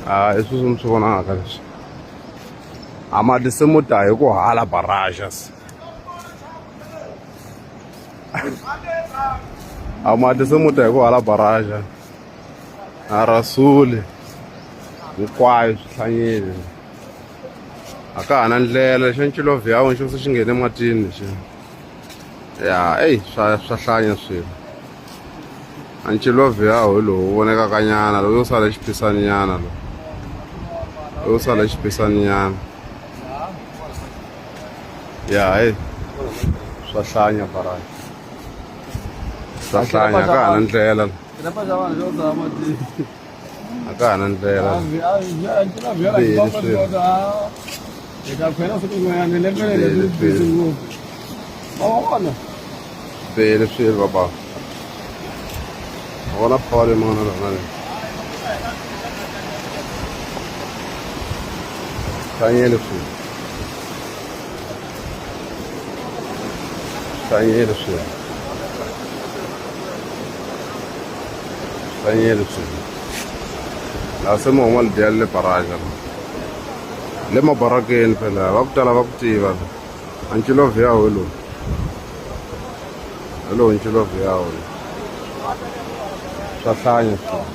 I swi mi swi vonaka leswi a mati se mo ta hi ku hala barajas a mati se mo ta hi ku hala baraja a rasuli hinkwayo swi hlanyile a ka ha na ndlela xa ncilovhyawo xo se xi nghene matini lexi ya eyi swa hlanya swilo a ncilovhyawo hi lowu vonekaka nyana lowu yo sala xipisani nyana lowu sala xipisani nyana ya eyi swa hlanya baraja swa hlanya a ka ha na ndlela a ka ha na ndlela bihile swilo baba a vona phole mona lona hlanyele swilo hlanyele swilo hlanyele swilo laha se mohuma lidiya le baraja le mabarakeni phela va ku tala va ku tiva a ncilovhyawo hi lowu ncilovhyawo swa hlanya swilo